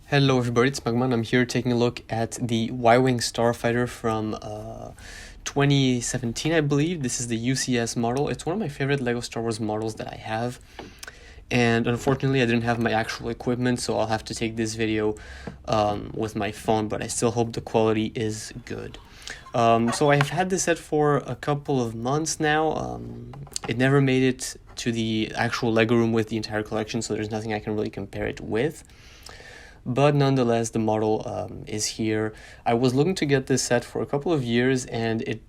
Hello everybody, it's MAGMA and I'm here taking a look at the Y-Wing Starfighter from 2017, I believe. This is the UCS model. It's one of my favorite LEGO Star Wars models that I have. And unfortunately I didn't have my actual equipment, so I'll have to take this video with my phone, but I still hope the quality is good. So I've had this set for a couple of months now. It never made it to the actual LEGO room with the entire collection, so there's nothing I can really compare it with. But nonetheless, the model is here. I was looking to get this set for a couple of years, and it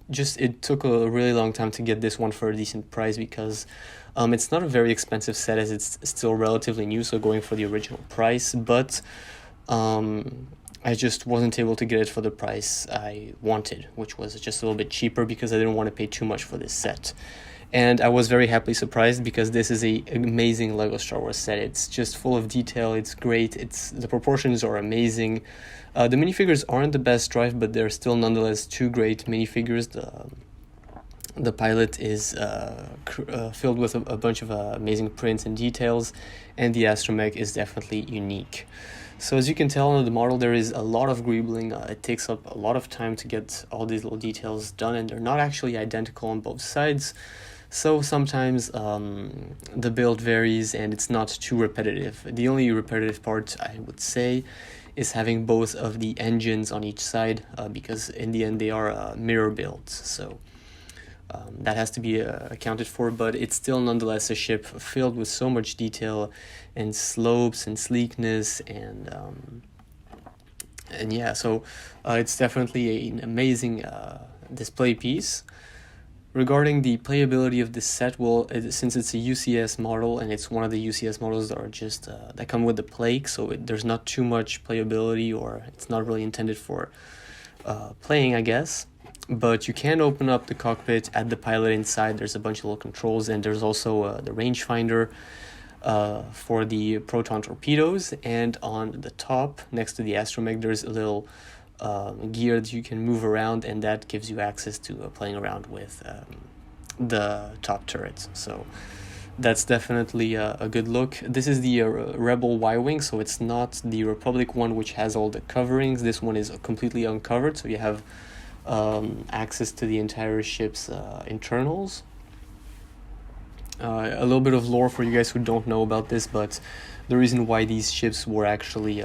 took a really long time to get this one for a decent price, because it's not a very expensive set, as it's still relatively new, so going for the original price, but I just wasn't able to get it for the price I wanted, which was just a little bit cheaper, because I didn't want to pay too much for this set. And I was very happily surprised, because this is an amazing LEGO Star Wars set. It's just full of detail, it's great, the proportions are amazing. The minifigures aren't the best drive, but they're still nonetheless two great minifigures. The pilot is filled with a bunch of amazing prints and details, and the astromech is definitely unique. So as you can tell on the model, there is a lot of greebling. It takes up a lot of time to get all these little details done, and they're not actually identical on both sides. So sometimes the build varies and it's not too repetitive. The only repetitive part, I would say, is having both of the engines on each side, because in the end they are mirror builds. So that has to be accounted for, but it's still nonetheless a ship filled with so much detail and slopes and sleekness, and yeah, so it's definitely an amazing display piece. Regarding the playability of this set, well, since it's a UCS model and it's one of the UCS models that are just that come with the plaque, so there's not too much playability, or it's not really intended for playing, I guess. But you can open up the cockpit at the pilot inside. There's a bunch of little controls, and there's also the rangefinder for the proton torpedoes. And on the top, next to the astromech, there's a little gear that you can move around, and that gives you access to playing around with the top turrets. So that's definitely a good look. This is the Rebel Y-Wing, so it's not the Republic one, which has all the coverings. This one is completely uncovered, so you have access to the entire ship's internals. A little bit of lore for you guys who don't know about this, but the reason why these ships were actually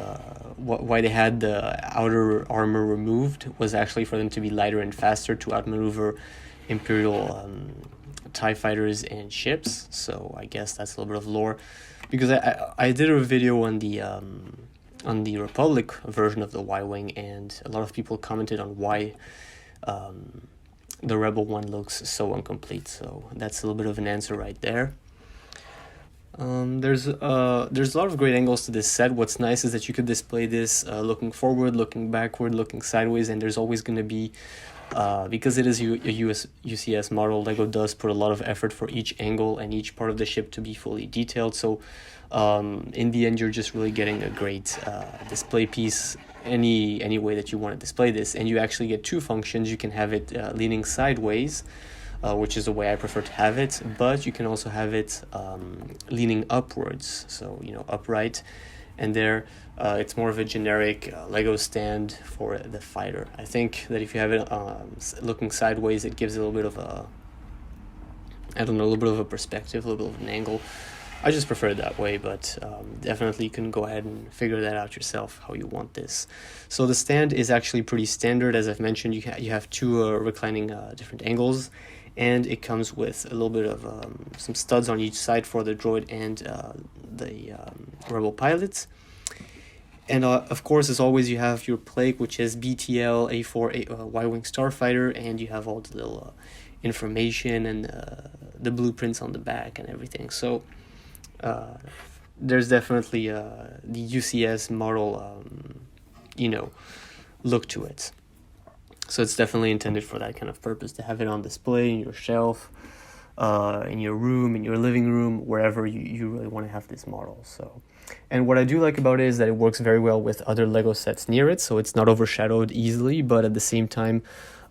why they had the outer armor removed was actually for them to be lighter and faster to outmaneuver Imperial TIE fighters and ships. So I guess that's a little bit of lore, because I did a video on the Republic version of the Y-Wing, and a lot of people commented on why the Rebel one looks so incomplete. So that's a little bit of an answer right there. There's a lot of great angles to this set. What's nice is that you could display this looking forward, looking backward, looking sideways, and there's always going to be, because it is a UCS model, LEGO does put a lot of effort for each angle and each part of the ship to be fully detailed. So in the end, you're just really getting a great display piece any way that you want to display this. And you actually get two functions. You can have it leaning sideways, which is the way I prefer to have it, but you can also have it leaning upwards, so upright, and there it's more of a generic Lego stand for the fighter. I think that if you have it looking sideways, it gives it a little bit of a little bit of a perspective, a little bit of an angle. I just prefer it that way, but definitely you can go ahead and figure that out yourself how you want this. So the stand is actually pretty standard. As I've mentioned, you have two reclining different angles, and it comes with a little bit of some studs on each side for the droid and the Rebel pilots. And of course, as always, you have your plaque, which is BTL A4 Y-Wing Starfighter, and you have all the little information and the blueprints on the back and everything. So there's definitely the UCS model, look to it. So it's definitely intended for that kind of purpose, to have it on display in your shelf, in your room, in your living room, wherever you really want to have this model. So, and what I do like about it is that it works very well with other Lego sets near it, so it's not overshadowed easily, but at the same time,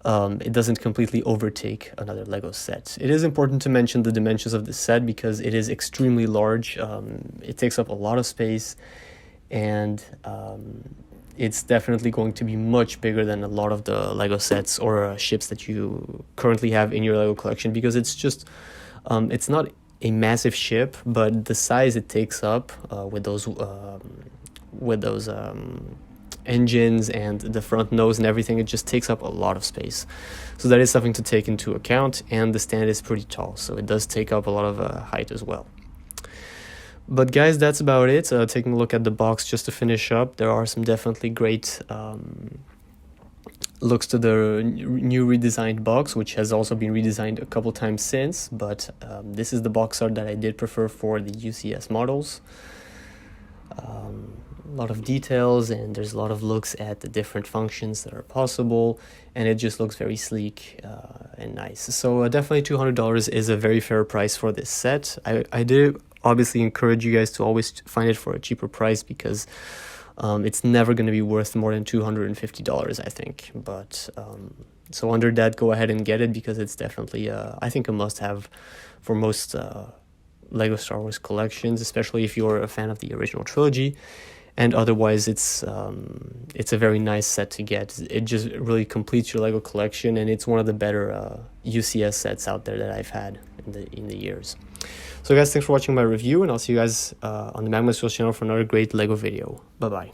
it doesn't completely overtake another Lego set. It is important to mention the dimensions of the set because it is extremely large. It takes up a lot of space, and it's definitely going to be much bigger than a lot of the Lego sets or ships that you currently have in your Lego collection, because it's just it's not a massive ship, but the size it takes up with those engines and the front nose and everything, it just takes up a lot of space. So that is something to take into account, and the stand is pretty tall, so it does take up a lot of height as well. But guys, that's about it. Taking a look at the box just to finish up, there are some definitely great looks to the new redesigned box, which has also been redesigned a couple times since, but this is the box art that I did prefer for the UCS models. A lot of details, and there's a lot of looks at the different functions that are possible, and it just looks very sleek and nice. So definitely $200 is a very fair price for this set. I do obviously encourage you guys to always find it for a cheaper price, because it's never going to be worth more than $250, I think. But so under that, go ahead and get it, because it's definitely I think a must-have for most Lego Star Wars collections, especially if you're a fan of the original trilogy. And otherwise, it's a very nice set to get. It just really completes your Lego collection, and it's one of the better UCS sets out there that I've had in the years. So guys, thanks for watching my review, and I'll see you guys on the MAGMA channel for another great Lego video. Bye-bye.